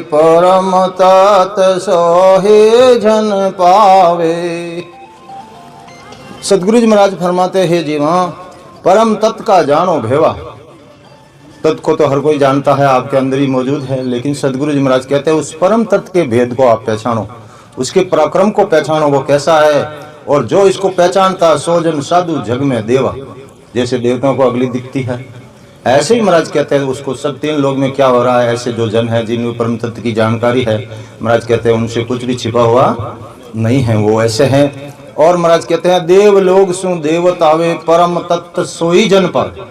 परम तत् सोहे जन पावे। सदगुरु जी महाराज फरमाते हैं जीवा परम तत्व का जानो भेवा। तत्व को तो हर कोई जानता है, आपके अंदर ही मौजूद है, लेकिन सदगुरु जी महाराज कहते हैं उस परम तत्व के भेद को आप पहचानो, उसके पराक्रम को पहचानो, वो कैसा है। और जो इसको पहचानता सो जन साधु जग में देवा। जैसे देवताओं को अगली दिखती है, ऐसे ही महाराज कहते हैं उसको सब तीन लोग में क्या हो रहा है। ऐसे जो जन है जिनमें परम तत्व की जानकारी है, महाराज कहते हैं उनसे कुछ भी छिपा हुआ नहीं है, वो ऐसे हैं। और महाराज कहते हैं देव लोग सु देवतावे परम तत्व सोई जन पर।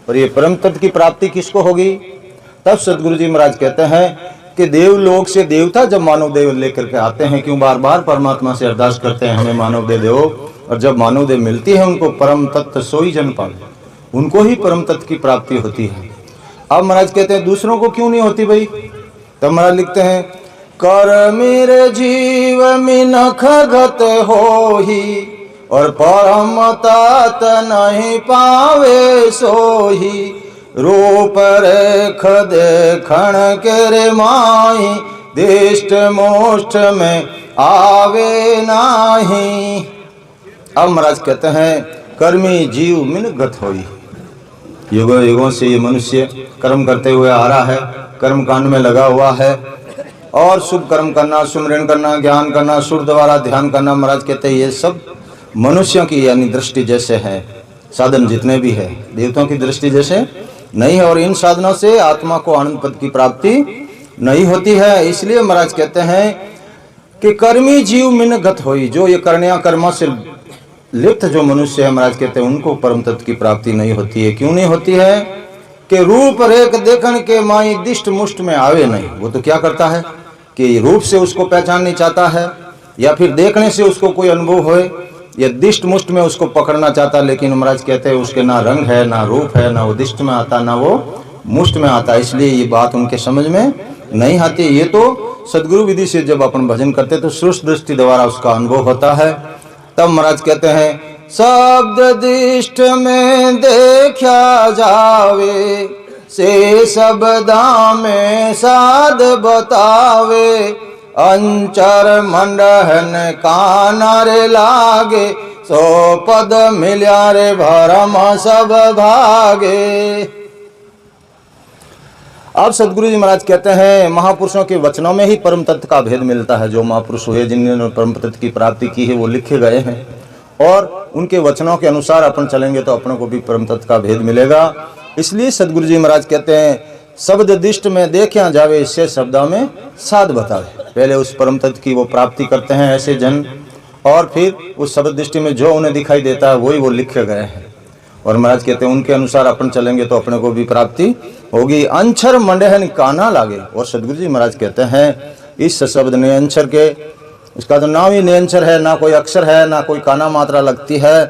और ये परम तत्व की प्राप्ति किसको होगी? तब सदगुरु जी महाराज कहते हैं कि देवलोक से देवता जब मानव देव लेकर के आते हैं, क्यों बार बार परमात्मा से अरदास करते हैं हमें मानव दे दो, और जब मानव देव मिलती है उनको परम तत्व सोई जन पाल, उनको ही परम तत्व की प्राप्ति होती है। अब महाराज कहते हैं दूसरों को क्यों नहीं होती भाई? तब महाराज लिखते हैं कर मेरे जीव मिनख गत होही, और परम तत्व नहीं पावे सोही। रूप रेख देखण के रे माही, दिष्ट मोष्ठ में आवे नाही। अब महाराज कहते हैं कर्मी जीव मिनगत होई। युगों युगों से ये मनुष्य कर्म करते हुए आ रहा है, कर्म कांड में लगा हुआ है, और शुभ कर्म करना, सुमरन करना, ज्ञान करना, सुर द्वारा ध्यान करना। महाराज कहते हैं ये सब मनुष्यों की यानी दृष्टि जैसे है, साधन जितने भी है देवताओं की दृष्टि जैसे नहीं है, और इन साधनों से आत्मा को आनंद पद की प्राप्ति नहीं होती है। इसलिए महाराज कहते हैं कि कर्मी जीव मिनगत होई। जो ये करनिया कर्मा से लिप्त जो मनुष्य है, महाराज कहते हैं उनको परम तत्व की प्राप्ति नहीं होती है। क्यों नहीं होती है? कि रूप रेख देखन के माई दिष्ट मुष्ट में आवे नहीं। वो तो क्या करता है कि रूप से उसको पहचान नहीं चाहता है, या फिर देखने से उसको कोई अनुभव होए, या दिष्ट मुष्ट में उसको पकड़ना चाहता, लेकिन महाराज कहते हैं उसके ना रंग है, ना रूप है, ना वो दिष्ट में आता, ना वो मुष्ट में आता। इसलिए ये बात उनके समझ में नहीं आती। ये तो सदगुरु विधि से जब अपन भजन करते तो श्रुष्ट दृष्टि द्वारा उसका अनुभव होता है। तब महाराज कहते हैं शब्द दिष्ट में देखा जावे, से शब्दा में साध बतावे। अंचर मंडहन कानर लागे, सो पद मिल्या रे भरम सब भागे। अब सदगुरु जी महाराज कहते हैं महापुरुषों के वचनों में ही परम तत्व का भेद मिलता है। जो महापुरुष हुए जिन्होंने परम तत्व की प्राप्ति की है वो लिखे गए हैं, और उनके वचनों के अनुसार अपन चलेंगे तो अपनों को भी परम तत्व का भेद मिलेगा। इसलिए सदगुरु जी महाराज कहते हैं शब्द दिष्ट में देखा जावे, इससे शब्दा में साध बतावे। पहले उस परम तत्व की वो प्राप्ति करते हैं ऐसे जन, और फिर उस शब्द दृष्टि में जो उन्हें दिखाई देता है वही वो लिखे गए हैं, और महाराज कहते हैं उनके अनुसार अपन चलेंगे तो अपने को भी प्राप्ति होगी। अंचर मंडहन काना लागे। और सदगुरु जी महाराज कहते हैं इस शब्द ने अंचर के, उसका तो नाम ही नियंचर है, ना कोई अक्षर है, ना कोई काना मात्रा लगती है।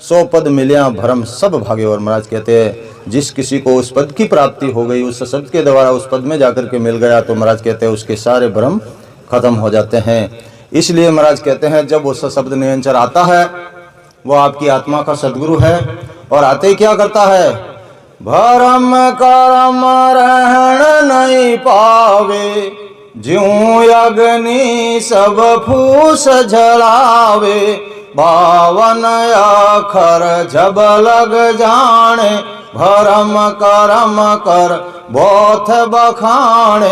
100 पद मिलिया भरम सब भागे। और महाराज कहते हैं जिस किसी को उस पद की प्राप्ति हो गई, उस शब्द के द्वारा उस पद में जाकर के मिल गया, तो महाराज कहते हैं उसके सारे भ्रम खत्म हो जाते हैं। इसलिए महाराज कहते हैं जब वो शब्द नियंचर आता है वो आपकी आत्मा का सदगुरु है, और आते ही क्या करता है? भरम करम रहन नहीं पावे, ज्यों अग्नि सब फूस जलावे। बावन अखर जब लग जाने, भरम करम कर बोथ बखाने।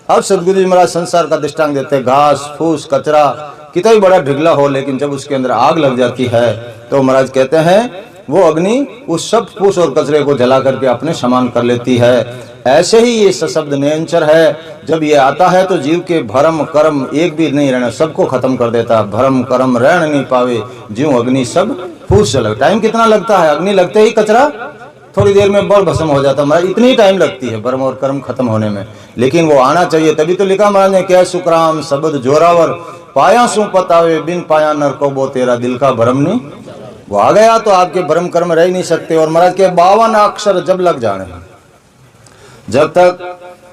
अब सदगुरु जी महाराज संसार का दृष्टांत देते हैं। घास फूस कचरा कितना ही बड़ा ढिगला हो, लेकिन जब उसके अंदर आग लग जाती है तो महाराज कहते हैं वो अग्नि उस सब फूस और कचरे को जला करके अपने समान कर लेती है। ऐसे ही ये शब्द नियंचर है, जब ये आता है तो जीव के भरम कर्म एक भी नहीं रहना, सबको खत्म कर देता है। भरम कर्म रहन नहीं पावे, ज्यों अग्नि सब फूस जला। टाइम कितना लगता है? अग्नि लगते ही कचरा थोड़ी देर में बड़ भस्म हो जाता है। महाराज इतनी टाइम लगती है भरम और कर्म खत्म होने में, लेकिन वो आना चाहिए। तभी तो लिखा महाराज ने क्या सुकराम शब्द जोरावर, पाया सु पतावे बिन पाया नर को बो तेरा दिल का भरम नहीं। वो आ गया तो आपके भरम कर्म रह ही नहीं सकते। और महाराज के 52 अक्षर जब लग जाने, जब तक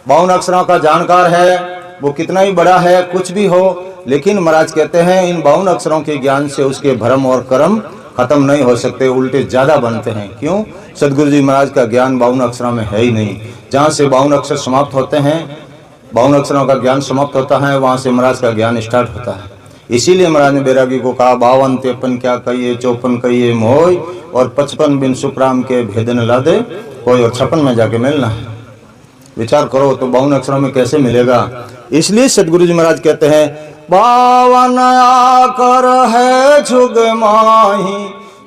52 अक्षरों का जानकार है वो कितना ही बड़ा है कुछ भी हो, लेकिन महाराज कहते हैं इन 52 अक्षरों के ज्ञान से उसके भरम और कर्म खत्म नहीं हो सकते, उल्टे ज्यादा बनते हैं। क्यों? सदगुरु जी महाराज का ज्ञान 52 अक्षरों में है ही नहीं। जहाँ से 52 अक्षर समाप्त होते हैं 52 अक्षरों का ज्ञान समाप्त होता है, वहाँ से महाराज का ज्ञान स्टार्ट होता है। इसीलिए महाराज ने बैरागी को कहा 52 53 क्या कहिए, 54 कहिए मोय, और 55 बिन सुखराम के भेद न ला दे कोई, और 56 में जाके मिलना है। विचार करो तो 52 अक्षरों में कैसे मिलेगा। इसलिए सदगुरु जी महाराज कहते हैं 52 आकर है झुग माही,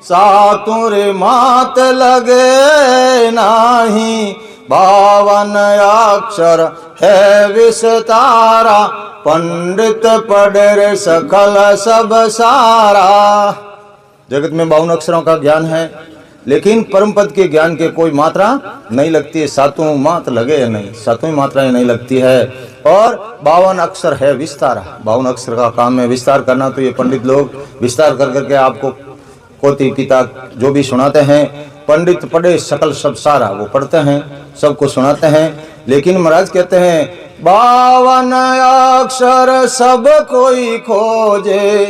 सातुरे मात लगे नाही। 52 अक्षर है विस्तारा, पंडित पढ़े सकल सब सारा। जगत में 52 अक्षरों का ज्ञान है, लेकिन परम पद के ज्ञान के कोई मात्रा नहीं लगती है। सातों मात लगे या नहीं, सातों मात्राएं नहीं लगती है। और 52 अक्षर है विस्तारा, 52 अक्षर का काम है विस्तार करना। तो ये पंडित लोग विस्तार कर करके आपको कोटि पिता जो भी सुनाते हैं, पंडित पढ़े सकल सब सारा, वो पढ़ते हैं, सबको सुनाते हैं। लेकिन महाराज कहते हैं 52 अक्षर सब कोई खोजे,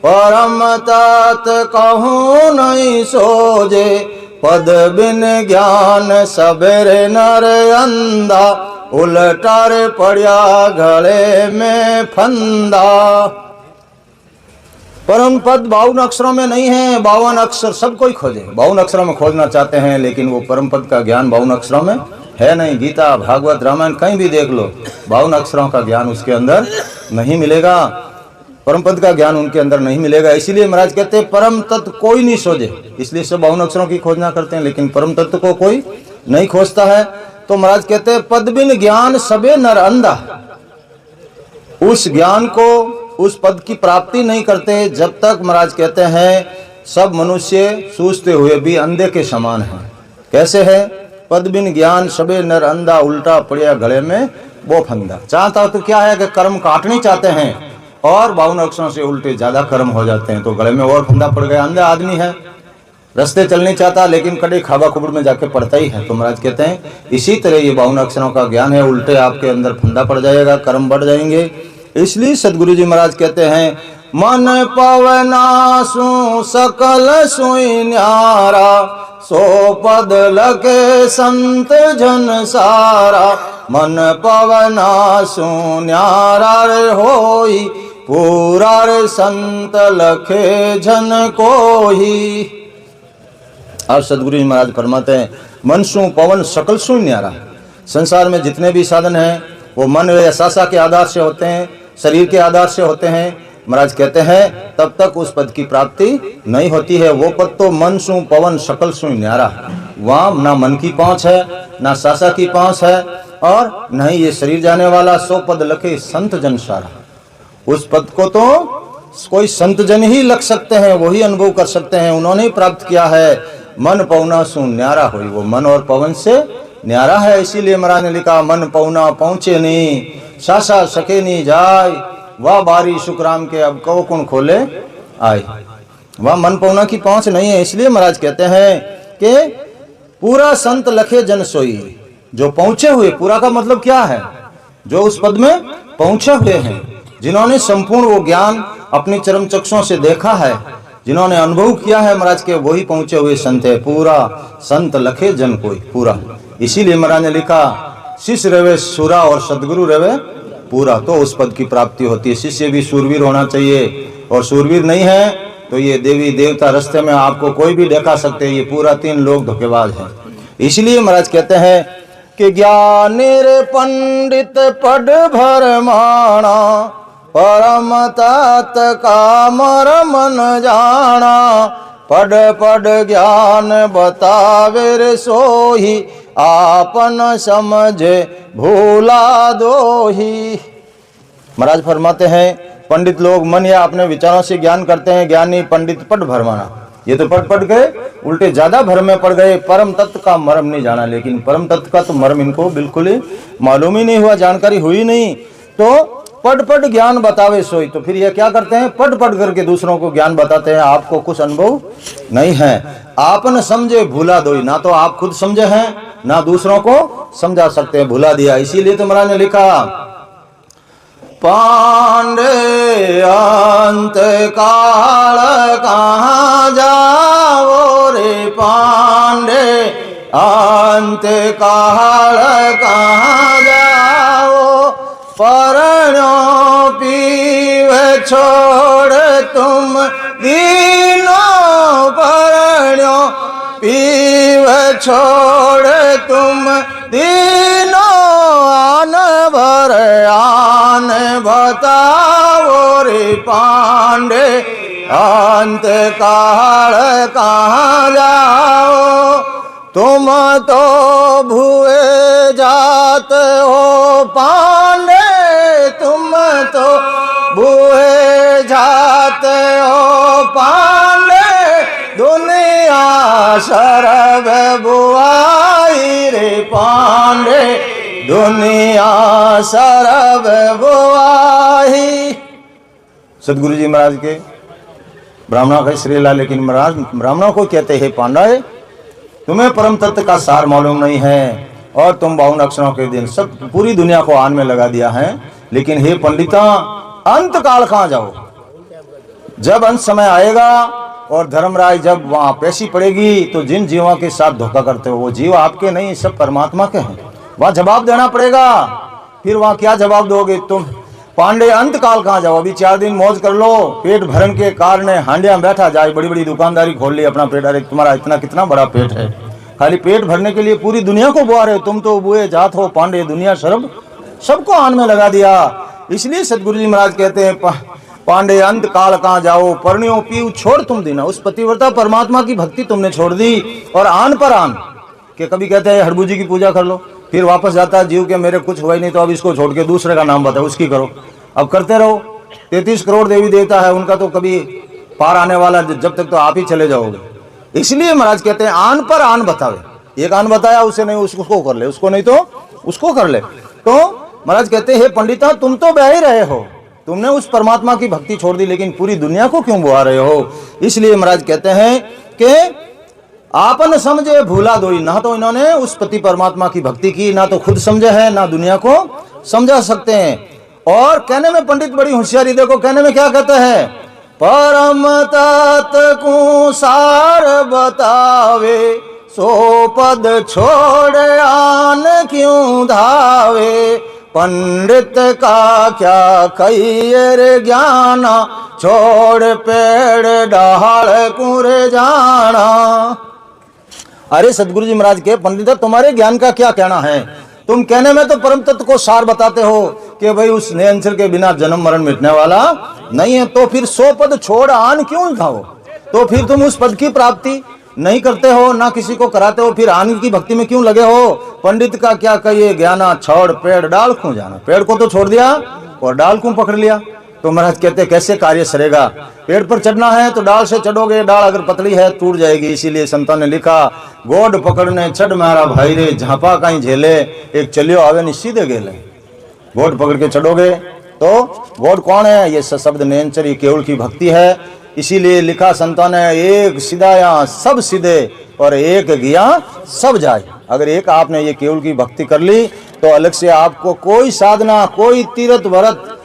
परम तात कहूँ नहीं सोजे। पद बिन ज्ञान सबेरे नर अंधा, उलटार पड़िया गले में फंदा। परम पद 52 अक्षरों में नहीं है। 52 अक्षर सब कोई खोजे, 52 अक्षरों में खोजना चाहते हैं, लेकिन वो परम पद का ज्ञान 52 अक्षरों में है नहीं। गीता भागवत रामायण कहीं भी देख लो, 52 अक्षरों का ज्ञान उसके अंदर नहीं मिलेगा, परम पद का ज्ञान उनके अंदर नहीं मिलेगा। इसीलिए महाराज कहते हैं परम तत्व कोई नहीं सोचे, इसलिए सब 52 अक्षरों की खोजना करते हैं, लेकिन परम तत्व को कोई नहीं खोजता है। तो महाराज कहते हैं पद बिन ज्ञान सबे नर अंधा, उस ज्ञान को, उस पद की प्राप्ति नहीं करते जब तक महाराज कहते हैं सब मनुष्य सूझते हुए भी अंधे के समान हैं। कैसे है? पद बिन ज्ञान सबे नर अंधा, उल्टा पड़िया गले में वो फंदा। चाहता तो क्या है कि कर्म काटने चाहते हैं और 52 अक्षरों से उल्टे ज्यादा कर्म हो जाते हैं, तो गले में और फंदा पड़ गया। अंधा आदमी है, रास्ते चलने चाहता, लेकिन कड़े खाबा कुबड़ में जाके पड़ता ही है। तो महाराज कहते हैं इसी तरह ये 52 अक्षरों का ज्ञान है, उल्टे आपके अंदर फंदा पड़ जाएगा, कर्म बढ़ जाएंगे। इसलिए सदगुरु जी महाराज कहते हैं मन पवना सु सकल सुई न्यारा, सो पद लगे संत जन सारा। मन पवना सु न्यारा रे होई, पूरा रे संत लखे जन कोही। और सदगुरु जी महाराज फरमाते हैं मन सु पवन सकल सु न्यारा। संसार में जितने भी साधन हैं वो मन या सासा के आधार से होते हैं, शरीर के आधार से होते हैं। महाराज कहते हैं तब तक उस पद की प्राप्ति नहीं होती है। वो पद तो मन सु पवन सकल सु न्यारा, वहाँ ना मन की पहुँच है, ना सासा की पहुँच है, और न ही ये शरीर जाने वाला। 100 पद लखे संत जन सारा। उस पद को तो कोई संत जन ही लग सकते हैं, वही अनुभव कर सकते हैं, उन्होंने ही प्राप्त किया है। मन पवना सु न्यारा हुई, वो मन और पवन से न्यारा है। इसीलिए महाराज ने लिखा मन पवना पहुँचे नहीं, सासा सके नहीं जाय, वह बारी सुखराम के अब कौ कौन खोले आए। वह मन पवना की पहुंच नहीं है। इसलिए महाराज कहते हैं कि पूरा संत लखे जन सोई। जो पहुंचे हुए, पूरा का मतलब क्या है? जो उस पद में पहुंचे हुए हैं, जिन्होंने संपूर्ण वो ज्ञान अपनी चरम चक्षुओं से देखा है, जिन्होंने अनुभव किया है महाराज के, वही पहुंचे हुए संत है। पूरा संत लखे जन कोई, पूरा। इसीलिए महाराज ने लिखा शिष्य रवे सुरा और सदगुरु रवे पूरा, तो उस पद की प्राप्ति होती है। शिष्य भी सूरवीर होना चाहिए, और सूरवीर नहीं है तो ये देवी देवता रास्ते में आपको कोई भी देखा सकते हैं। ये पूरा 3 लोग धोखेबाज हैं। इसलिए महाराज कहते हैं कि ज्ञानी रे पंडित पढ़ भरमाना, परम तात का मरम न जाना। पढ़ पढ़ ज्ञान बतावे रे सोही, आपन समझे भूला दोही। महाराज फरमाते हैं पंडित लोग मन या अपने विचारों से ज्ञान करते हैं, ज्ञानी पंडित पढ़ भरमाना। ये तो पढ़ गए, उल्टे ज्यादा भ्रम में पड़ गए, परम तत्व का मर्म नहीं जाना। लेकिन परम तत्व का तो मर्म इनको बिल्कुल ही मालूम ही नहीं हुआ, जानकारी हुई नहीं। तो पढ़ ज्ञान बतावे सोई, तो फिर ये क्या करते हैं? पढ़ करके दूसरों को ज्ञान बताते हैं, आपको कुछ अनुभव नहीं है। आपन समझे भूला दोई, ना तो आप खुद समझे हैं, ना दूसरों को समझा सकते हैं, भुला दिया। इसीलिए तो महाराज ने लिखा पांडे अंत काल कहाँ जाओ रे, पांडे अंत काल कहाँ जाओ, परण्यो पीव छोड़ तुम दीनो, परण्यो पीव छोड़ तुम दीनो, आन भर आन बताओ रे पांडे, अंत काल कहाँ जाओ, तुम तो भूए जात हो पांडे, तुम तो भूए जात हो पांडे, दुनिया शरब बुआई रे पांडे, दुनिया शरब बुआई। सदगुरु जी महाराज के ब्राह्मणों का श्रीला, लेकिन महाराज ब्राह्मणों को कहते हैं पांडे तुम्हें परम तत्व का सार मालूम नहीं है और तुम 52 अक्षरों के दिन सब पूरी दुनिया को आन में लगा दिया है, लेकिन हे पंडिता अंत काल कहाँ जाओ। जब अंत समय आएगा और धर्मराज जब वहां पेशी पड़ेगी तो जिन जीवों के साथ धोखा करते हो वो जीव आपके नहीं, सब परमात्मा के हैं, वहां जवाब देना पड़ेगा। फिर वहां क्या जवाब दोगे तुम? पांडे अंत काल कहाँ जाओ, अभी 4 दिन मौज कर लो, पेट भरन के कारण हांडिया में बैठा जाए, बड़ी बड़ी दुकानदारी खोल ली अपना पेट, अरे तुम्हारा इतना कितना बड़ा पेट है, खाली पेट भरने के लिए पूरी दुनिया को बुआ रहे हो, तुम तो बुए जात हो पांडे, दुनिया शरब सबको आन में लगा दिया। इसलिए सदगुरु जी महाराज कहते हैं पांडे अंत काल कहाँ जाओ, परण्यो पीऊ छोड़ तुम देना, उस पतिव्रता परमात्मा की भक्ति तुमने छोड़ दी और आन पर आन के कभी कहते हैं हड़बू जी की पूजा कर लो, फिर वापस जाता है जीव के मेरे कुछ हुआ ही नहीं तो अब इसको छोड़ के दूसरे का नाम बताओ उसकी करो, अब करते रहो। 33 करोड़ देवी देवता है, उनका तो कभी पार आने वाला जब तक तो आप ही चले जाओगे। इसलिए महाराज कहते हैं आन पर आन बतावे, एक आन बताया उसे नहीं उसको कर ले, उसको नहीं तो उसको कर ले। तो महाराज कहते हैं हे पंडिता तुम तो बह ही रहे हो, तुमने उस परमात्मा की भक्ति छोड़ दी, लेकिन पूरी दुनिया को क्यों बुआ रहे हो। इसलिए महाराज कहते हैं कि आपन समझे भूला दोई, ना तो इन्होंने उस पति परमात्मा की भक्ति की, ना तो खुद समझे है ना दुनिया को समझा सकते हैं। और कहने में पंडित बड़ी होशियारी, देखो कहने में क्या कहते हैं, परम तत्व को सार बतावे, सो पद छोड़ आन क्यों धावे, पंडित का क्या कहिए ज्ञाना, छोड़ पेड़ डाल कुरे जाना। अरे सदगुरु जी महाराज के पंडित तुम्हारे ज्ञान का क्या कहना है, तुम कहने में तो परम तत्व को सार बताते हो कि भाई उस निरंतर के बिना जन्म मरण मिटने वाला नहीं है, तो फिर 100 पद छोड़ आन क्यों खाओ, तो फिर तुम उस पद की प्राप्ति नहीं करते हो ना किसी को कराते हो, फिर आन की भक्ति में क्यों लगे हो। पंडित का क्या कहिए ज्ञाना, छोड़ पेड़ डाल क्यों जाना, पेड़ को तो छोड़ दिया और डाल क्यों पकड़ लिया। तो महाराज कहते कैसे कार्य सरेगा, पेड़ पर चढ़ना है तो डाल से चढ़ोगे, डाल अगर पतली है टूट जाएगी। इसीलिए संतों ने लिखा गोड पकड़ने चढ़ मारा भाई रे, झापा कहीं झेले, एक चलियो आवे नहीं सीधे गेले। गोड पकड़ के चढ़ोगे तो गोड कौन है, ये शब्द नेंचरी केवल की भक्ति है। इसीलिए लिखा संतों ने एक सिधाया सब सीधे और एक गया सब जाए। अगर एक आपने ये केवल की भक्ति कर ली तो अलग से आपको कोई साधना, कोई तीर्थ व्रत,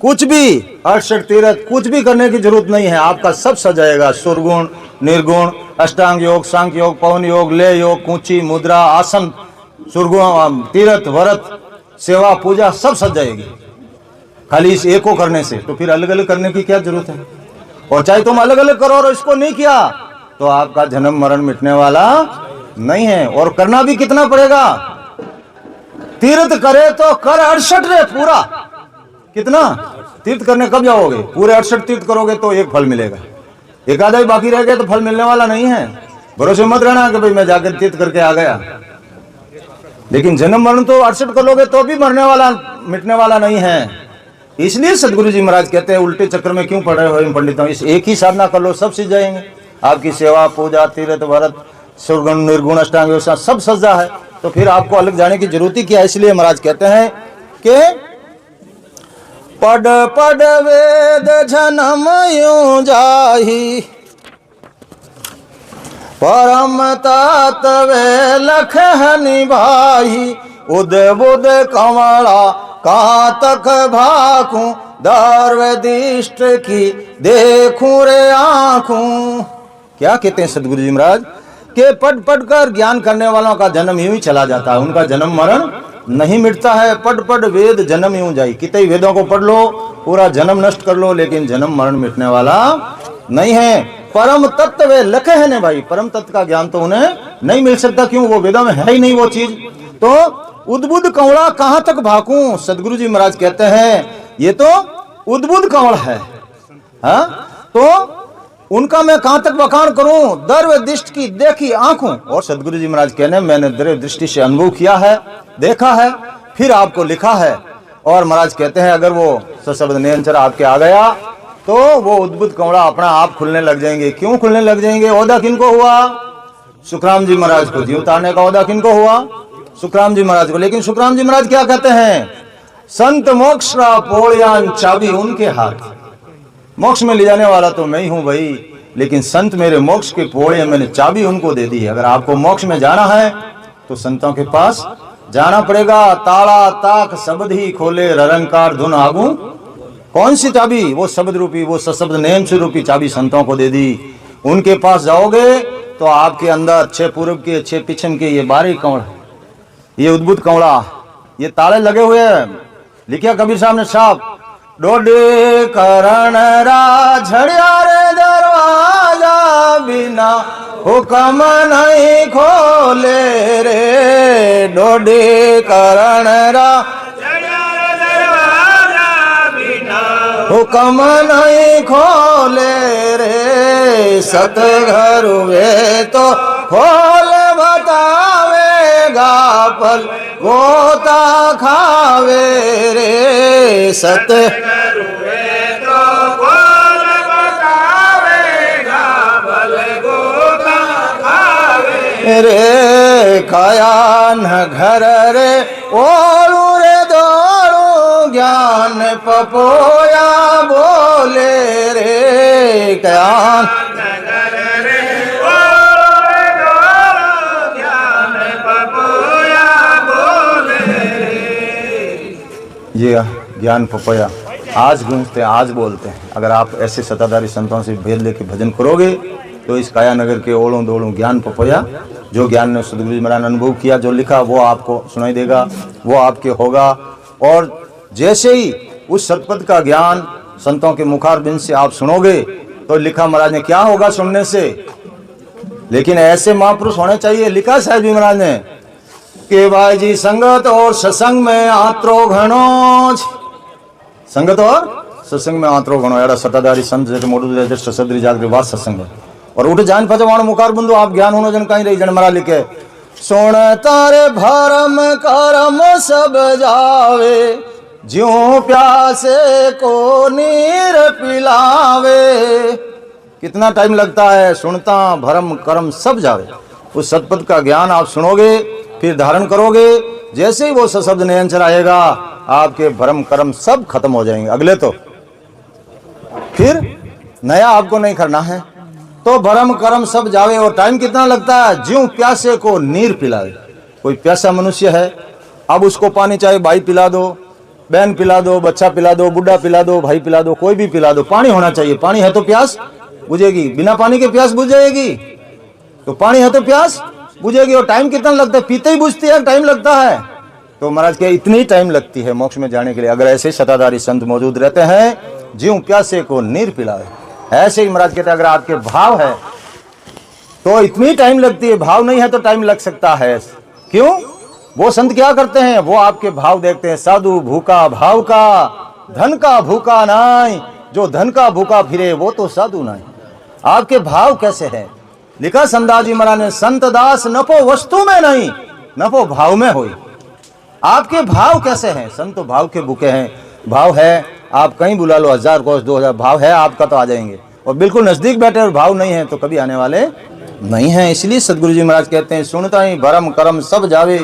कुछ भी 68 तीर्थ कुछ भी करने की जरूरत नहीं है, आपका सब सजाएगा। सुरगुण, निर्गुण, अष्टांग योग, सांख्य योग, पवन योग, लय योग, कूची, मुद्रा, आसन, सुरगुण, तीर्थ व्रत, सेवा, पूजा सब सज जाएगी खाली इस एक को करने से। तो फिर अलग अलग करने की क्या जरूरत है। और चाहे तुम अलग अलग करो और इसको नहीं किया तो आपका जन्म मरण मिटने वाला नहीं है। और करना भी कितना पड़ेगा, तीर्थ करे तो कर 68 रे पूरा। कितना तीर्थ करने कब जाओगे, पूरे 68 तीर्थ करोगे तो एक फल मिलेगा, एक आधा ही बाकी रह गया तो फल मिलने वाला नहीं है। भरोसे मत रहना कि भाई मैं जाकर तीर्थ करके आ गया, लेकिन जन्म मरण तो 68 कर लोगे तो भी मरने वाला मिटने वाला नहीं है। इसलिए सदगुरु जी महाराज कहते हैं उल्टे चक्कर में क्यों पड़ रहे हो इन पंडितों, इस एक ही साधना कर लो सब सीख जाएंगे। आपकी सेवा, पूजा, तीर्थ व्रत, सुरगुण, निर्गुण, अष्टांग योग सब सज्जा है, तो फिर आपको अलग जाने की जरूरत ही क्या है। इसलिए महाराज कहते हैं कि पढ़ पढ़ वेद जन्म यूं जाही, परम तत्व लख निभाही, उद बुद कमला कहाँ तक भाकूं, दर्वदिष्ट की देखूं रे आंखूं। क्या कहते हैं सदगुरु जी महाराज के पढ़ पढ़ कर ज्ञान करने वालों का जन्म यूं ही चला जाता है, उनका जन्म मरण नहीं मिटता है। पढ़ पढ़ वेद जन्म यूं जाई, कितने वेदों को पढ़ लो, पूरा जन्म नष्ट कर लो, लेकिन जन्म मरण मिटने वाला नहीं है। परम तत्व वे लखे है ने भाई, परम तत्व का ज्ञान तो उन्हें नहीं मिल सकता, क्यों? वो वेदों में है ही नहीं वो चीज। तो उद्बुद्ध कंवड़ा कहां तक भाकूं, सदगुरु जी महाराज कहते हैं ये तो उद्बुद्ध कंवड़ है, हाँ? तो उनका मैं कहां तक बखान करूं, द्रव्य दृष्टि की देखी आंखों। और सदगुरु जी महाराज कहने मैंने द्रव्य दृष्टि से अनुभव किया है, देखा है, फिर आपको लिखा है। और महाराज कहते हैं अगर वो सशब्द निरंतर आपके आ गया तो वो उद्भुत कंवड़ा अपना आप खुलने लग जाएंगे। क्यों खुलने लग जाएंगे? ओदा किनको हुआ? सुखराम जी महाराज को। जीव उतारने का ओदा किनको हुआ? सुखराम जी महाराज को। लेकिन सुखराम जी महाराज क्या कहते हैं? संत मोक्ष का पोड़ियान चाबी उनके हाथ। मोक्ष में ले जाने वाला तो मैं ही हूं भाई, लेकिन संत मेरे मोक्ष के पोड़े, मैंने चाबी उनको दे दी है। अगर आपको मोक्ष में जाना है तो संतों के पास जाना पड़ेगा। ताला ताक शब्द ही खोले, ररंकार धुन आगू। कौन सी चाबी? वो शब्द रूपी, वो सशब्द नेम से रूपी चाबी संतों को दे दी। उनके पास जाओगे तो आपके अंदर 6 पूर्व के 6 पश्चिम के ये 12 कंवड़, ये उद्भुत कंवड़ा, ये ताले लगे हुए हैं। लिखा कबीर साहब ने साहब, डोडे करण राझड़िया रे दरवाजा, बिना हुक्म नहीं खोले रे। डोडे करण राझड़िया रे दरवाजा, बिना हुक्म नहीं खोले रे। सतघर वे तो खोल बतावेगा, पल गोता खावे रे। सतघर वे तो खोल बतावेगा, पल गोता खावे रे। खाया न घर रे ओलू रे दौड़ू, ज्ञान पपोया बोले रे। ज्ञान ये ज्ञान पपया आज गूंजते हैं, आज बोलते हैं। अगर आप ऐसे सत्ताधारी संतों से भेद लेके भजन करोगे तो इस काया नगर के ओलों दोड़ों ज्ञान पपया, जो ज्ञान ने सदगुरु जी महाराज ने अनुभव किया, जो लिखा वो आपको सुनाई देगा, वो आपके होगा। और जैसे ही उस सतपथ का ज्ञान संतों के मुखारबिंद से आप सुनोगे तो लिखा महाराज ने क्या होगा सुनने से। लेकिन ऐसे महापुरुष होने चाहिए। लिखा साहब जी महाराज ने के भाई जी संगत और सत्संग में आत्रो घणो, संगत और सत्संग में आत्रो घणो। एड़ा सत्ताधारी संत जैसे मोटू जैसे ससद्री जागरी बात सत्संग है। और उठ जान पचवाण मुखार बंधु आप ज्ञान होनो जन कहीं रही जन मरा लिखे। सुन तारे भरम करम सब जावे, ज्यों प्यासे को नीर पिलावे। कितना टाइम लगता है? सुनता भरम कर्म सब जावे। उस सतपथ का ज्ञान आप सुनोगे, फिर धारण करोगे, जैसे ही वो सशब्द निरंतर आएगा आपके भ्रम कर्म सब खत्म हो जाएंगे। अगले तो फिर नया आपको नहीं करना है। तो भ्रम कर्म सब जावे। और टाइम कितना लगता है? ज्यों प्यासे को नीर पिलावे। कोई प्यासा मनुष्य है, अब उसको पानी चाहे भाई पिला दो, बहन पिला दो, बच्चा पिला दो, बुढ़ा पिला दो, भाई पिला दो, कोई भी पिला दो, पानी होना चाहिए। पानी है तो प्यास बुझेगी, बिना पानी के प्यास बुझ जाएगी। तो पानी है तो प्यास बुझेगी। और टाइम कितना लगता है? पीते ही बुझती है, टाइम लगता है। तो महाराज के इतनी टाइम लगती है मोक्ष में जाने के लिए। अगर ऐसे सत्ताधारी संत मौजूद रहते हैं, ज्यों प्यासे को नीर पिलावे, ऐसे ही महाराज कहते हैं अगर आपके भाव है तो इतनी टाइम लगती है, भाव नहीं है तो टाइम लग सकता है। क्यों? वो संत क्या करते हैं? वो आपके भाव देखते हैं। साधु भूखा भाव का, धन का भूखा नहीं। जो धन का भूखा फिरे वो तो साधु नहीं। आपके भाव कैसे हैं? लिखा संदास जी महाराज ने, संत दास नफो वस्तु में नहीं, नफो भाव में होई। आपके भाव कैसे हैं? संत तो भाव के भूखे हैं। भाव है, आप कहीं बुला लो 1000 कोस 2000, भाव है आपका तो आ जाएंगे। और बिल्कुल नजदीक बैठे और भाव नहीं है तो कभी आने वाले नहीं है। इसलिए सदगुरु जी महाराज कहते हैं, सुनता ही भरम कर्म सब जावे,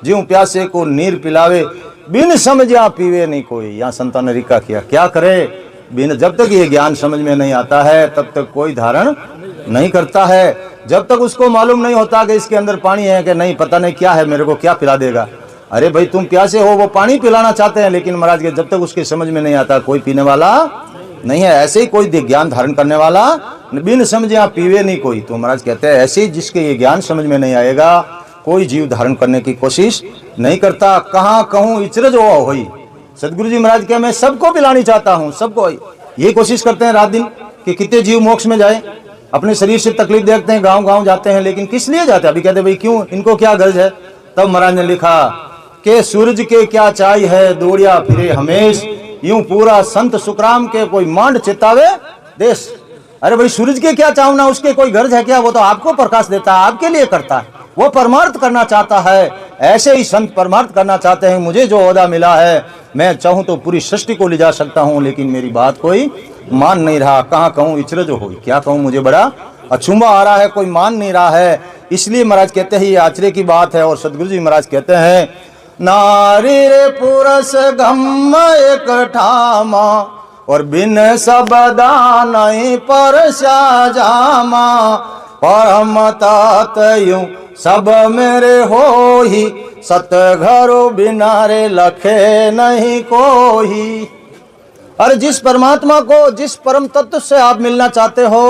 ज्यों प्यासे को नीर पिलावे, बिन समझा पीवे नहीं कोई। यहाँ संतों ने रिका किया, क्या करे? बिन, जब तक ये ज्ञान समझ में नहीं आता है तब तक कोई धारण नहीं करता है। जब तक उसको मालूम नहीं होता कि इसके अंदर पानी है कि नहीं, पता नहीं क्या है, मेरे को क्या पिला देगा। अरे भाई तुम प्यासे हो, वो पानी पिलाना चाहते हैं, लेकिन महाराज के जब तक उसके समझ में नहीं आता कोई पीने वाला नहीं है। ऐसे ही कोई ज्ञान धारण करने वाला बिन समझे पीवे नहीं कोई। तो महाराज कहते हैं ऐसे ही जिसके ये ज्ञान समझ में नहीं आएगा कोई जीव धारण करने की कोशिश नहीं करता। कहाँ कहूँ इचरज हो होई। सदगुरु जी महाराज के मैं सबको पिलानी चाहता हूँ, सबको। ये कोशिश करते हैं रात दिन कि कितने जीव मोक्ष में जाए। अपने शरीर से तकलीफ देखते हैं, गांव गांव जाते हैं, लेकिन किस लिए जाते हैं? अभी कहते भाई क्यों, इनको क्या गर्ज है? तब महाराज ने लिखा कि सूरज के क्या चाय है, दौड़िया फिरे हमेश, यूं पूरा संत सुखराम के कोई मांड चितावे देश। अरे भाई सूरज के क्या चाहना, उसके कोई गर्ज है क्या? वो तो आपको प्रकाश देता है, आपके लिए करता है, वो परमार्थ करना चाहता है। ऐसे ही संत परमार्थ करना चाहते हैं। मुझे जो ओहदा मिला है, मैं चाहूं तो पूरी सृष्टि को ले जा सकता हूं, लेकिन मेरी बात कोई मान नहीं रहा। कहाँ कहूँ इचरज हो, क्या कहूँ, मुझे बड़ा अचंभा आ रहा है, कोई मान नहीं रहा है। इसलिए महाराज कहते हैं ये आश्चर्य की बात है। और सदगुरु जी महाराज कहते हैं, नारी रे पुरुष गम एक ठामा, और बिन सबदा नहीं परसा जामा, परम तात यूं सब मेरे हो ही, सत घरो बिना रे लखे नहीं कोई। अरे जिस परमात्मा को, जिस परम तत्व से आप मिलना चाहते हो,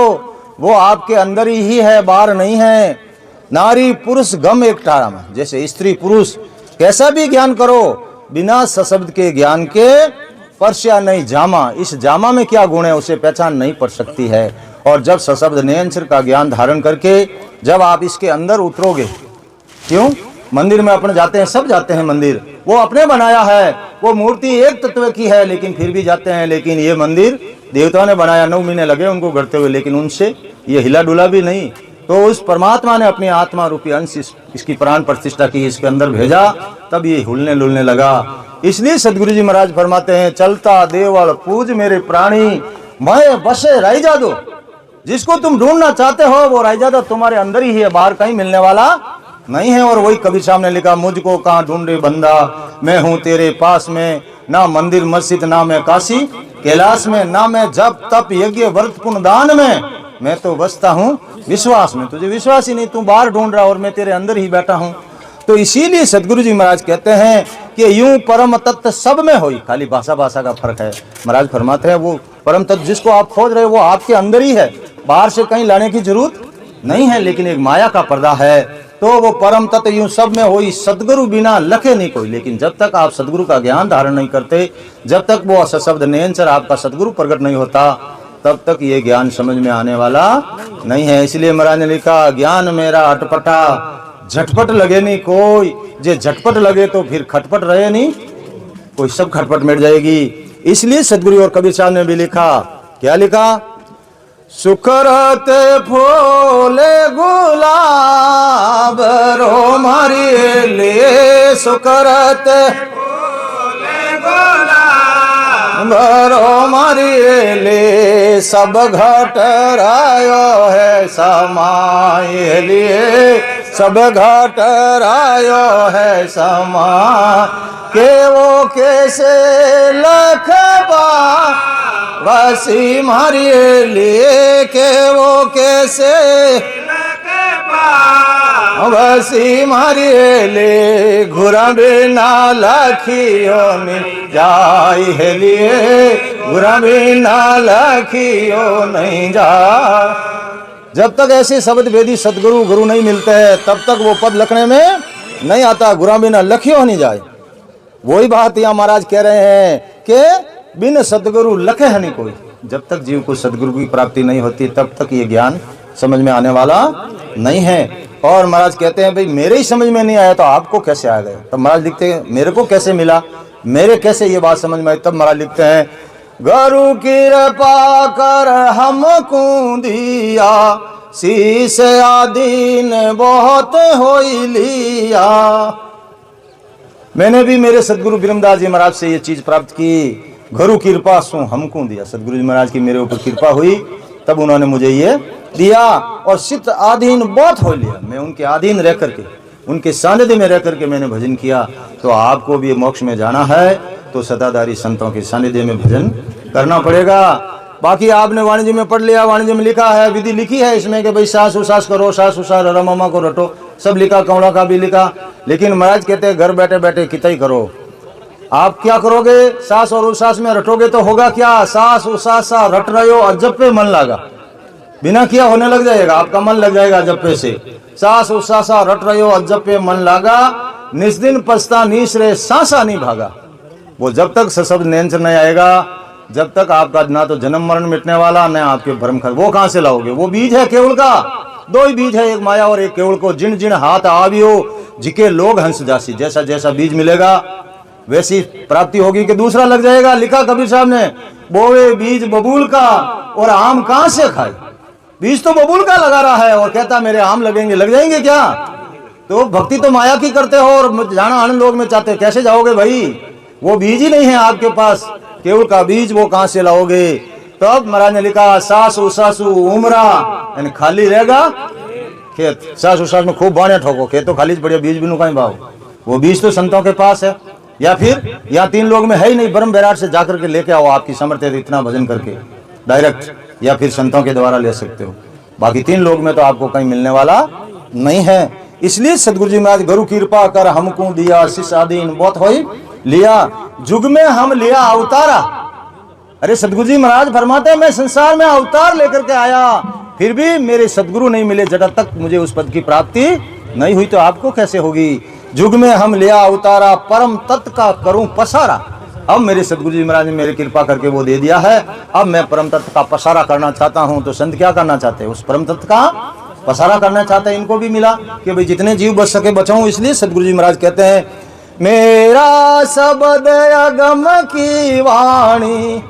वो आपके अंदर ही है, बाहर नहीं है। नारी पुरुष गम एक ठामा, जैसे स्त्री पुरुष कैसा भी ज्ञान करो, बिना सशब्द के ज्ञान के परस्या नहीं जामा। इस जामा में क्या गुण है, उसे पहचान नहीं पड़ सकती है। और जब सशब्द नयनचर का ज्ञान धारण करके जब आप इसके अंदर उतरोगे, क्यों मंदिर में अपने जाते हैं, सब जाते हैं मंदिर, वो अपने बनाया है, वो मूर्ति एक तत्व की है, लेकिन फिर भी जाते हैं। लेकिन ये मंदिर देवताओं ने बनाया, 9 महीने लगे उनको गढ़ते हुए, लेकिन उनसे ये हिला डुला भी नहीं। तो उस परमात्मा ने अपनी आत्मा रूपी अंश इसकी प्राण प्रतिष्ठा की, इसके अंदर भेजा, तब ये हुलने लुलने लगा। इसलिए सदगुरु जी महाराज फरमाते हैं, चलता देवल पूज मेरे प्राणी, मैं बसे राइजा दो। जिसको तुम ढूंढना चाहते हो वो राइजादा तुम्हारे अंदर ही है, बाहर कहीं मिलने वाला नहीं है। और वही कबीर साहब ने लिखा, मुझको कहाँ ढूंढे बंदा, मैं हूँ तेरे पास में, ना मंदिर मस्जिद ना मैं काशी कैलाश में, ना मैं जप तप यज्ञ व्रत पुण्य दान में, मैं तो बसता हूँ विश्वास में। तुझे विश्वास ही नहीं, तू बाहर ढूंढ रहा और मैं तेरे अंदर ही बैठा हूँ। तो इसीलिए सदगुरु जी महाराज कहते हैं कि यूं परम तत्व सब में होई, खाली भाषा भाषा का फर्क है। महाराज फरमाते हैं वो परम तत्व जिसको आप खोज रहे हो वो आपके अंदर ही है, बाहर से कहीं लाने की जरूरत नहीं है। लेकिन एक माया का पर्दा है, तो वो परम तत्व यूं सब में होई, सदगुरु बिना लखे नहीं कोई। लेकिन जब तक आप सदगुरु का ज्ञान धारण नहीं करते, जब तक वो सशब्द नयनचर आपका सदगुरु प्रकट नहीं होता, तब तक ये ज्ञान समझ में आने वाला नहीं है। इसलिए महाराज ने लिखा, ज्ञान मेरा अटपटा, झटपट लगे नहीं कोई, जे झटपट लगे तो फिर खटपट रहे नहीं कोई, सब खटपट मिट जाएगी। इसलिए सदगुरु और कबीर साहब ने भी लिखा, क्या लिखा, सुखरते फूले गुलाब रो मारी ले, सुखरते बरो मारी ले, सब घट रायो है समाये लिए, सब घट रायो है समा के, वो कैसे लखबा वसी मारिए लिए, के वो कैसे वसी मारिए ले, घुरा बिना लखियो नहीं जाई है लिए, घुरा बिना लखियो नहीं जा। जब तक ऐसे शब्द वेदी सदगुरु गुरु नहीं मिलते हैं, तब तक वो पद लखने में नहीं आता, गुरा बिना लखियो नहीं जाए। वही बात यहाँ महाराज कह रहे हैं कि बिन सदगुरु लखे है नहीं कोई। जब तक जीव को सदगुरु की प्राप्ति नहीं होती, तब तक ये ज्ञान समझ में आने वाला नहीं है। और महाराज कहते हैं, भाई मेरे ही समझ में नहीं आया तो आपको कैसे आ गए? तब महाराज लिखते हैं, मेरे को कैसे मिला, मेरे कैसे ये बात समझ में आई? तब महाराज लिखते हैं, गुरु कृपा कर हमको दिया, शीश आदीन बहुत हो लिया। मैंने भी मेरे सदगुरु बिरमदास जी महाराज से ये चीज प्राप्त की, गुरु कृपा सु हमको दिया। सदगुरु जी महाराज की मेरे ऊपर कृपा हुई, तब उन्होंने मुझे ये दिया। और चित्त आधीन बहुत हो लिया, मैं उनके अधीन रह करके, उनके सानिध्य में रह करके मैंने भजन किया। तो आपको भी मोक्ष में जाना है तो सदाधारी संतों के सानिध्य में भजन करना पड़ेगा। बाकी आपने वाणिज्य में पढ़ लिया, वाणिज्य में लिखा है, विधि लिखी है इसमें कि भाई सास उसास करो, सास उसास रमामा को रटो, सब लिखा, कौड़ा का भी लिखा। लेकिन महाराज कहते हैं घर बैठे बैठे कितना ही करो। आप क्या करोगे? सास और उसास में रटोगे तो होगा क्या? सास उसास सा रट रहे हो और जप पे मन लगा, बिना किया होने लग जाएगा, आपका मन लग जाएगा जप्पे से। सास उसासा रट रहो अजब पे मन लागा, निस्दिन पछता नीस रे सांसा नहीं भागा। वो जब तक सशब्द नैन नहीं आएगा, जब तक आपका ना तो जन्म मरण मिटने वाला, न आपके भ्रम खर, वो कहां से लाओगे? वो बीज है केवल का, दो ही बीज है, एक माया और एक केवल को। जिन जिन हाथ आवियो जिके लोग हंस जासी, जैसा जैसा बीज मिलेगा वैसी प्राप्ति होगी कि दूसरा लग जाएगा। लिखा कबीर साहब ने, बोवे बीज बबूल का और आम कहां से खाए। बीज तो बबूल का लगा रहा है और कहता मेरे आम लगेंगे, लग जाएंगे क्या? तो भक्ति तो माया की करते हो और जाना आनंद लोग में चाहते, कैसे जाओगे भाई? वो बीज ही नहीं है आपके पास, केवल का बीज वो कहां से लाओगे? तब महाराज ने लिखा, सासू सासू उमरा, यानी खाली रहेगा खेत। सासू सास में खूब बाणे ठोको, खेत तो खाली बढ़िया, बीज बिनु कहीं भाव। वो बीज तो संतों के पास है, या फिर या 3 लोग में है ही नहीं, ब्रह्म बैराट से जाकर के लेके आओ, आपकी समर्थ है इतना भजन करके डायरेक्ट, या फिर संतों के द्वारा ले सकते हो। बाकी 3 लोग में तो आपको कहीं मिलने वाला नहीं है। इसलिए सदगुरु जी महाराज, गुरु कृपा कर हमको दिया, शिष्यादीन बहुत होई लिया, जुग में हम लिया अवतारा। अरे सदगुरु जी महाराज फरमाते हैं, मैं संसार में अवतार लेकर के आया, फिर भी मेरे सदगुरु नहीं मिले, जब तक मुझे उस पद की प्राप्ति नहीं हुई, तो आपको कैसे होगी? जुग में हम लिया अवतारा, परम तत्व का करूं पसारा। अब मेरे सदगुरु जी महाराज ने मेरी कृपा करके वो दे दिया है, अब मैं परम तत्व का पसारा करना चाहता हूं। तो संत क्या करना चाहते हैं? उस परम तत्व का पसारा करना चाहते हैं। इनको भी मिला कि भाई जितने जीव बच सके बचाऊं। इसलिए सदगुरु जी महाराज कहते हैं, मेरा शब्द अगम की वाणी।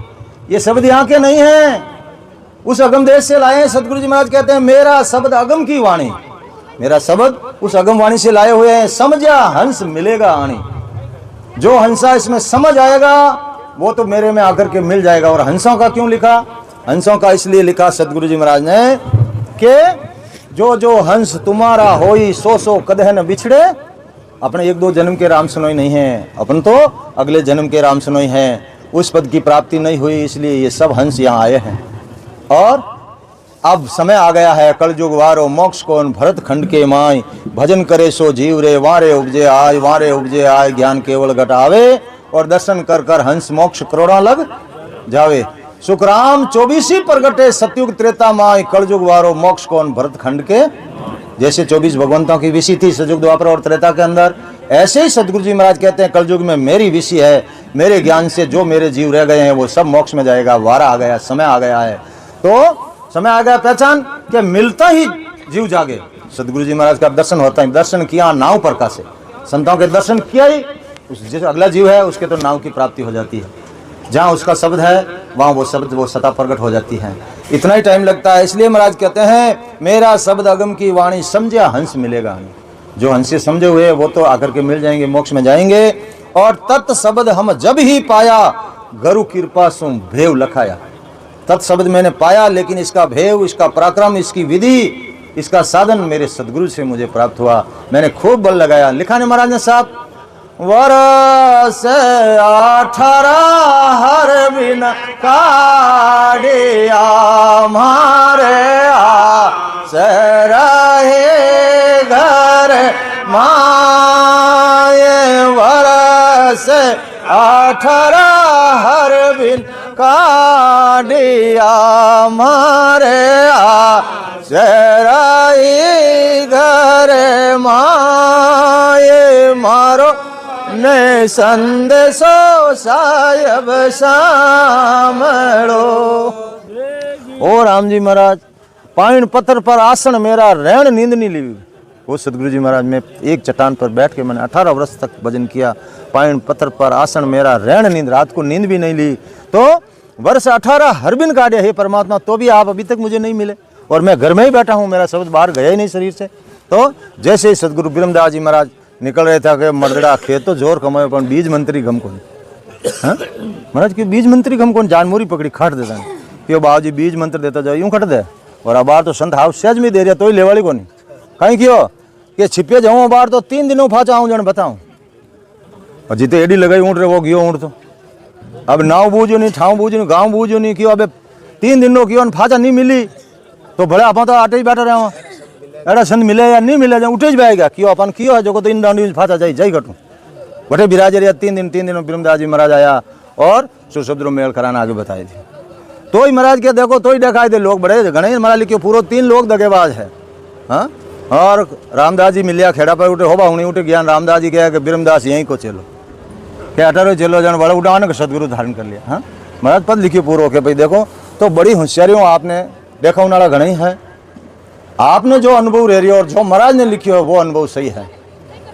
ये शब्द यहाँ के नहीं है, उस अगम देश से लाए हैं। सदगुरु जी महाराज कहते हैं, मेरा शब्द अगम की वाणी, मेरा शब्द उस अगम वाणी से लाए हुए हैं। समझा हंस मिलेगा आनी, जो हंसा इसमें समझ आएगा वो तो मेरे में आकर के मिल जाएगा। और हंसों का क्यों लिखा? हंसों का इसलिए लिखा सदगुरु जी महाराज ने कि जो जो हंस तुम्हारा होई, सो सो कदह न बिछड़े। अपने 1-2 जन्म के राम सुनोई नहीं है, अपन तो अगले जन्म के राम सुनोई हैं। उस पद की प्राप्ति नहीं हुई, इसलिए ये सब हंस यहाँ आए हैं। और अब समय आ गया है, कलयुग वारो मोक्ष कौन भरत खंड के माय, भजन करे सो जीव रे वारे उपजे आय, वारे उपजे आय ज्ञान केवल घटावे, और दर्शन कर कर हंस मोक्ष करोड़ा लग जावे। सुखराम 24 प्रगटे सतयुग त्रेता माय, कलयुग वारो मोक्ष कौन भरत खंड के। जैसे 24 भगवंतों की विषि थी सतयुग द्वापर और त्रेता के अंदर, ऐसे ही सदगुरु जी महाराज कहते हैं कलयुग में मेरी विषि है, मेरे ज्ञान से जो मेरे जीव रह गए हैं वो सब मोक्ष में जाएगा। वारा आ गया, समय आ गया है, तो समय आ गया पहचान कि मिलता ही जीव जागे। सदगुरु जी महाराज का दर्शन होता है, दर्शन किया नाव पर का से, संतों के दर्शन किया ही उस जो अगला जीव है उसके तो नाव की प्राप्ति हो जाती है। जहाँ उसका शब्द है वहाँ वो शब्द वो सता प्रकट हो जाती है। इतना ही टाइम लगता है। इसलिए महाराज कहते हैं, मेरा शब्द अगम की वाणी, समझा हंस मिलेगा। जो हंस से समझे हुए वो तो आकर के मिल जाएंगे, मोक्ष में जाएंगे। और तत् शब्द हम जब ही पाया, गुरु कृपा सु भेव लखाया। तत् शब्द मैंने पाया, लेकिन इसका भेव, इसका पराक्रम, इसकी विधि, इसका साधन मेरे सदगुरु से मुझे प्राप्त हुआ। मैंने खूब बल लगाया। लिखा ने महाराज ने साहब, वरस 18 हर बिन काढ़िया, मारे आस रहे घर माये। वरस 18 हर बिन काढ़िया, मारे आस रहे घर माये। मारो ने संदेशो साहेब सामड़ो। ओ राम जी महाराज, पाइन पत्थर पर आसन मेरा, रैन नींद नहीं ली। वो सदगुरु जी महाराज, में एक चट्टान पर बैठ के मैंने 18 वर्ष तक भजन किया। पाइन पत्थर पर आसन मेरा, रैन नींद, रात को नींद भी नहीं ली। तो वर्ष 18 हर बिन काढ़े, हे परमात्मा, तो भी आप अभी तक मुझे नहीं मिले और मैं घर में ही बैठा हूँ, मेरा शब्द बाहर गया ही नहीं शरीर से। तो जैसे ही सदगुरु ब्रह्मदास जी महाराज निकल रहे थे कि मर्दड़ा खेत तो जोर कमाए पर बीज मंत्री गम कौन। महाराज की बीज मंत्री गम कौन, जानमोरी पकड़ी खाट देता है कि बाबू जी बीज मंत्र देता जाओ, यूं खट दे। और अब बार तो संत हाउस सहज में दे रहा, तो ही लेवाड़ी को नहीं कहीं क्यों कि छिपे जाऊँ बार तो 3 दिनों फाचा आऊँ जन बताऊँ। और जिते एडी लगाई ऊँट रहे वो गयो ऊँट, तो अब नाव बूझो नहीं, ठाव बूझो नहीं, गाँव बूझो नहीं क्यों। अब 3 दिनों क्यों फाचा नहीं मिली तो भले आप तो आटे ही बैठा रहे एड़ा संत मिले या नहीं मिले, जाए उठे जाएगा क्यों अपन क्यों है जो तो इन डांडी फाचा जाई जाई घटू बटे बिराजे रहा। 3 दिन ब्रह्मदास जी महाराज आया और सुशब्दों मेल कराना आगे बताए थे। तो ही महाराज के देखो तो ही दिखाई दे लोग बड़े घने महाराज लिखे पूरा 3 लोग दगेबाज है। हाँ, और रामदास जी मिलिया खेड़ा पर उठे होबा उन्हीं उठे ज्ञान रामदास जी कहा कि ब्रह्मदास यहीं को चलो क्या अठारो चलो जन बड़ा उठाने का सदगुरु धारण कर लिया। हाँ महाराज पद लिखिए पूर्व के भाई देखो तो बड़ी होशियारी आपने देखा उनाड़ा घना ही है। आपने जो अनुभव रह रही हो और जो महाराज ने लिखी हो वो अनुभव सही है,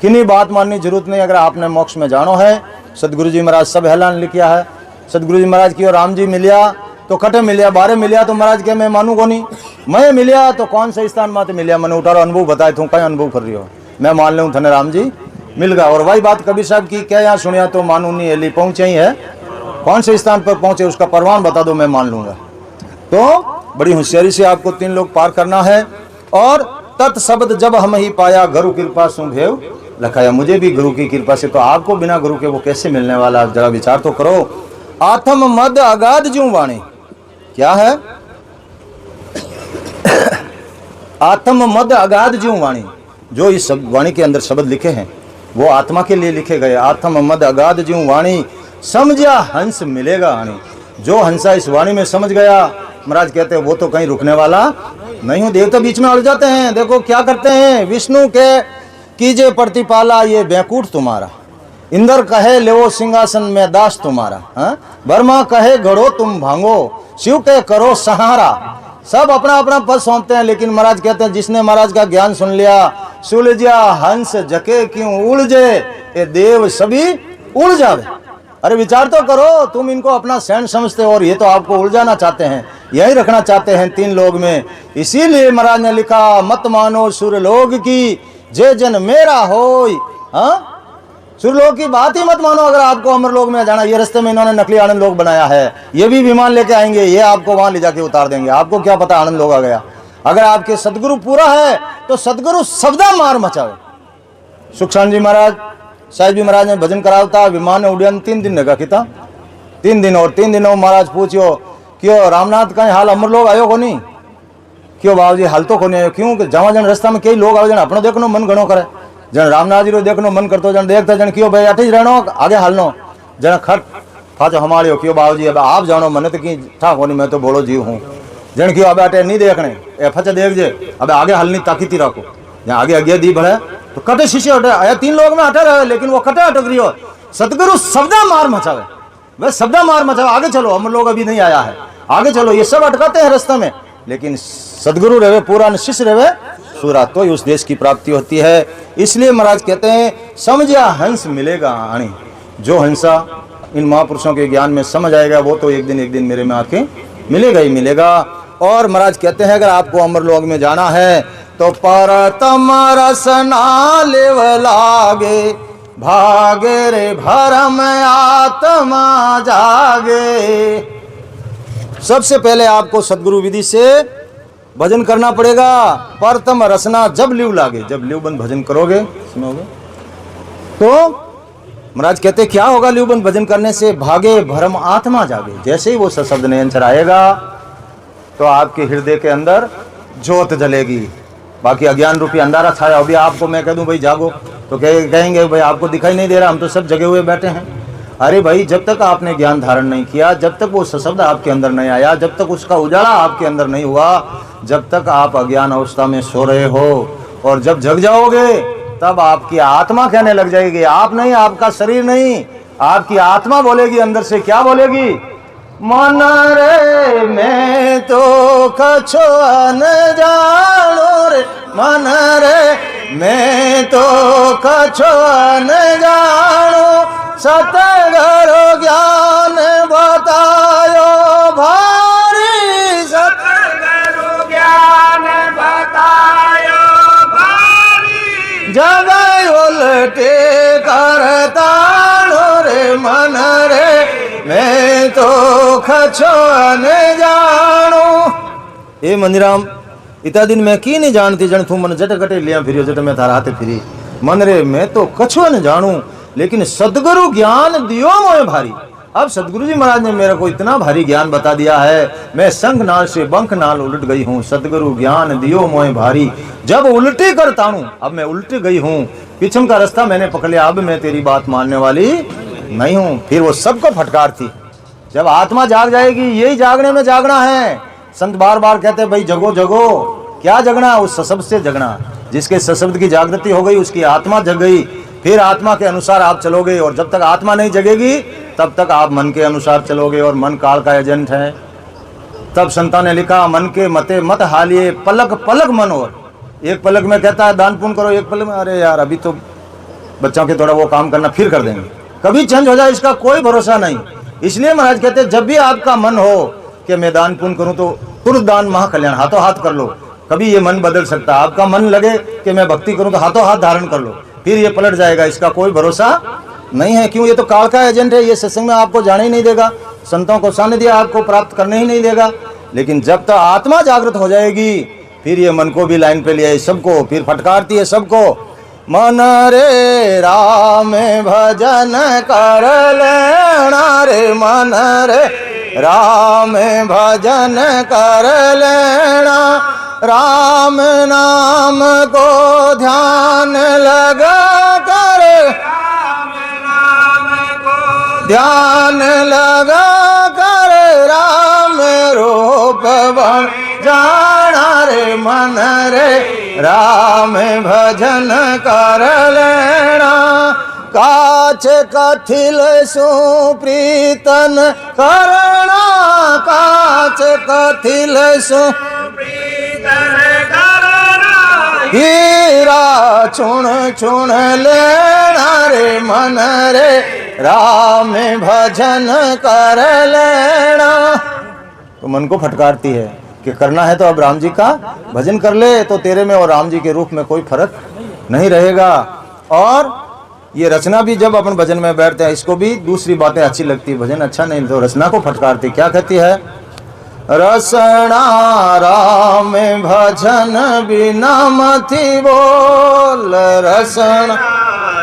किन्हीं बात मानने की जरूरत नहीं। अगर आपने मोक्ष में जानो है सदगुरु जी महाराज सब हेलान लिखिया है। सदगुरु जी महाराज की राम जी मिलिया तो कटे मिलिया बारे मिलिया तो महाराज के मैं मानू को नहीं, मैं मिलिया तो कौन से स्थान माते मिलिया मैंने उठारो अनुभव बताए तू कहीं अनुभव कर रही हो मैं मान लूँ थने राम जी मिल गया। और वही बात कबीर साहब की क्या यहाँ सुनिया तो मानू नहीं एली पहुंचे ही है, कौन से स्थान पर पहुंचे उसका प्रमाण बता दो मैं मान लूंगा। तो बड़ी होशियारी से आपको 3 लोग पार करना है। और तत्शब्द जब हम ही पाया गुरु कृपा सुभेव लखाया, मुझे भी गुरु की कृपा से, तो आपको बिना गुरु के वो कैसे मिलने वाला, जरा विचार तो करो। आत्म मद अगाध ज्यों वाणी, क्या है आत्म मद अगाध ज्यों वाणी, जो इस वाणी के अंदर शब्द लिखे हैं वो आत्मा के लिए लिखे गए। आत्म मद अगाध ज्यों वाणी समझा हंस मिलेगा आनी, जो हंसा इस वाणी में समझ गया महाराज कहते हैं वो तो कहीं रुकने वाला नहीं हो। देवता बीच में अड़ जाते हैं, देखो क्या करते हैं, विष्णु के कीजे प्रतिपाला ये बैकुंठ तुम्हारा, इंद्र कहे लेवो सिंहासन में दास तुम्हारा, ब्रह्मा कहे घड़ो तुम भांगो, शिव के करो सहारा। सब अपना अपना पद सौंपते हैं, लेकिन महाराज कहते हैं जिसने महाराज का ज्ञान सुन लिया सुलझा हंस जके क्यों उलझे, ये देव सभी उड़ जावे। अरे विचार तो करो, तुम इनको अपना सैन समझते हो और ये तो आपको उलझाना चाहते हैं, यही रखना चाहते हैं 3 लोग में। इसीलिए महाराज ने लिखा मत मानो सुरलोक की जे जन मेरा होय। हाँ सुरलोक की बात ही मत मानो। अगर आपको अमरलोक में जाना, ये रास्ते में इन्होंने नकली आनंद लोग बनाया है, ये भी विमान लेके आएंगे, ये आपको वहां ले जाके उतार देंगे, आपको क्या पता आनंद लोग आ गया। अगर आपके सदगुरु पूरा है तो सदगुरु शब्दा मार मचावे। सुखशान जी महाराज साहिब जी महाराज ने भजन करावता, विमान उड़न 3 दिन लगा किता 3 दिन, और 3 दिनों महाराज पूछो क्यों रामनाथ का हाल अमर लोग आयो को नहीं, क्यों बाबू जी हाल तो को नहीं आयो, क्यों जमा जन रास्ता में कई लोग आवे जन अपनो देखनो मन घणो करे, जन रामनाथ जी रो देखनो मन करतो जन देखता जन क्यों भाई अठे रहनो आगे हालनो जन खट फाचो हमारे क्यों बाबू जी अब आप जानो मन तो की था कोनी, मैं तो बोलो जीव हूँ जन क्यों अब अटे नहीं देखने ए फच देख जे अब आगे हलनी ताकती रखो, जहाँ आगे आगे दी बढ़े तो कटे शिष्य हटे आया 3 लोग में अटक रहे, लेकिन वो कटे अटक रही हो। सतगुरु शब्दा मार मचावे, वह शब्दा मार मचावे, आगे चलो हम लोग अभी नहीं आया है, आगे चलो, ये सब अटकाते हैं रास्ते में, लेकिन सदगुरु रहे पूरा शिष्य रहे सूरा, तो उस देश की प्राप्ति होती है। इसलिए महाराज कहते हैं समझा हंस मिलेगा आनी, जो हंसा इन महापुरुषों के ज्ञान में समझ आएगा वो तो एक दिन मेरे में आके मिलेगा ही मिलेगा। और महाराज कहते हैं अगर आपको अमरलोक में जाना है तो परतम रसना लेव लागे, भागे रे भरम आत्मा जागे। सबसे पहले आपको सदगुरु विधि से भजन करना पड़ेगा। परतम रसना जब लिव लागे, जब लिवबंद भजन करोगे सुनोगे तो महाराज कहते क्या होगा लिवबंद भजन करने से, भागे भरम आत्मा जागे। जैसे ही वो सशब्द नयन आएगा तो आपके हृदय के अंदर ज्योत जलेगी, बाकी अज्ञान रूपी अंधारा छाया। अभी आपको मैं कह दूं भाई जागो तो कहेंगे भाई आपको दिखाई नहीं दे रहा, हम तो सब जगे हुए बैठे हैं। अरे भाई जब तक आपने ज्ञान धारण नहीं किया, जब तक वो सशब्द आपके अंदर नहीं आया, जब तक उसका उजाला आपके अंदर नहीं हुआ, जब तक आप अज्ञान अवस्था में सो रहे हो, और जब जग जाओगे तब आपकी आत्मा कहने लग जाएगी, आप नहीं, आपका शरीर नहीं, आपकी आत्मा बोलेगी अंदर से। क्या बोलेगी? मन रे मैं तो कछो न जानो रे, मन रे मैं तो कछो न जानो, सतगुरु ज्ञान बतायो भारी, सतगुरु ज्ञान बतायो भारी, जग उलटे करता रे, मन रे मैं तो कछो न जानो। ए मंदिराम इतना दिन मैं की नहीं जानती, जन तू मन जट कटे लिया फिरियो, जट मैं थारा हाथे फिरी, मन रे मैं तो कछो न जानू, लेकिन सदगुरु ज्ञान दियो मोए भारी। अब सदगुरु जी महाराज ने मेरे को इतना भारी ज्ञान बता दिया है, मैं संग नाल से बंक नाल उलट गई हूँ, सदगुरु ज्ञान दियो मोए भारी। जब उल्टी करता हूँ, अब मैं उल्ट गई हूँ, पीछम का रास्ता मैंने पकड़ लिया, अब मैं तेरी बात मानने वाली नहीं हूँ। फिर वो सबको फटकार थी। जब आत्मा जाग जाएगी, यही जागने में जागना है। संत बार बार कहते भाई जगो जगो, क्या जगना? उस सबसे जगना। जिसके सशब्द की जागृति हो गई उसकी आत्मा जग गई, फिर आत्मा के अनुसार आप चलोगे। और जब तक आत्मा नहीं जगेगी तब तक आप मन के अनुसार चलोगे, और मन काल का एजेंट है। तब संतों ने लिखा, मन के मते मत हालिए, पलक पलक मन। और एक पलक में कहता है दान पुण्य करो, एक पलक में अरे यार अभी तो बच्चों के थोड़ा वो काम करना, फिर कर देंगे, कभी चेंज हो जाए इसका कोई भरोसा नहीं। इसलिए महाराज कहते हैं जब भी आपका मन हो कि मैं दान पुण्य करूं तो तुरंत दान महाकल्याण हाथों हाथ कर लो। कभी ये मन बदल सकता है। आपका मन लगे कि मैं भक्ति करूं तो हाथों हाथ धारण कर लो, फिर ये पलट जाएगा, इसका कोई भरोसा नहीं है। क्यों? ये तो काल का एजेंट है। ये सत्संग में आपको जाने ही नहीं देगा, संतों को सानिध्य आपको प्राप्त करने ही नहीं देगा। लेकिन जब तक आत्मा जागृत हो जाएगी फिर ये मन को भी लाइन पे लिया, सबको फिर फटकारती है सबको। मन रे राम भजन कर लेना रे, मन रे राम भजन कर लेना, राम नाम को ध्यान लगा कर, ध्यान लगा कर, राम रूप बन जाना रे, मन रे राम भजन कर लेना। काच कथिल सुप्रीतन करना, काच कथिल सुप्रीतन करना, हीरा चुन चुन लेना रे, मन रे राम भजन कर लेना। तो मन को फटकारती है कि करना है तो अब राम जी का भजन कर ले, तो तेरे में और राम जी के रूप में कोई फर्क नहीं रहेगा। और ये रचना भी जब अपन भजन में बैठते हैं इसको भी दूसरी बातें अच्छी लगती है, भजन अच्छा नहीं तो रचना को फटकारती। क्या कहती है? रसना राम भजन बिना मति बोल, रसना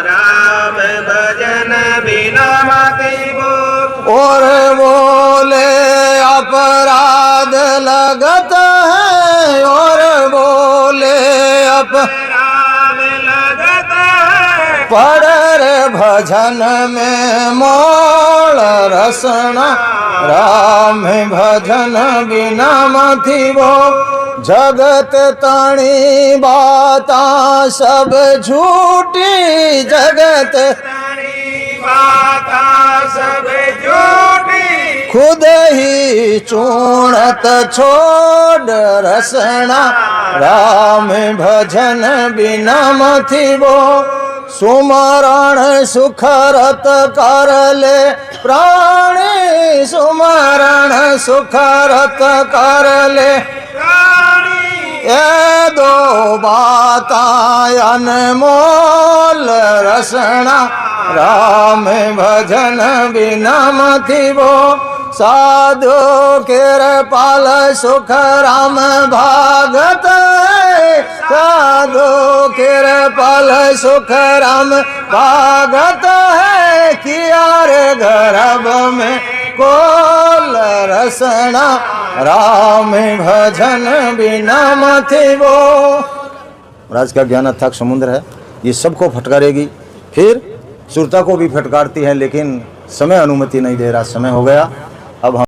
राम भजन बिना मति बोल, और बोले अपराध लगत है, और बोले अपराध लगत है, पड़र भजन में मोल, रसना राम भजन बिना मति बोल। जगत तणी बाता सब झूठी, जगत तणी बाता सब झूठी, खुद ही चूणत छोड़, रसना राम भजन बिना मति बोल। सुमरण सुखरत कर ले प्राणी, सुमरण सुखरत कर ले प्राणी, ये दो बातां अनमोल, रसना राम भजन बिना मति बोल। साधु कृपाल सुख राम भागत, साधु कृपाल सुख राम भागत है, किया रे गर्भ में कोल, रसना राम भजन बिना मति बोल। राज का ज्ञान अथाक समुद्र है, ये सबको फटकारेगी, फिर सुरता को भी फटकारती है, लेकिन समय अनुमति नहीं दे रहा। समय हो गया।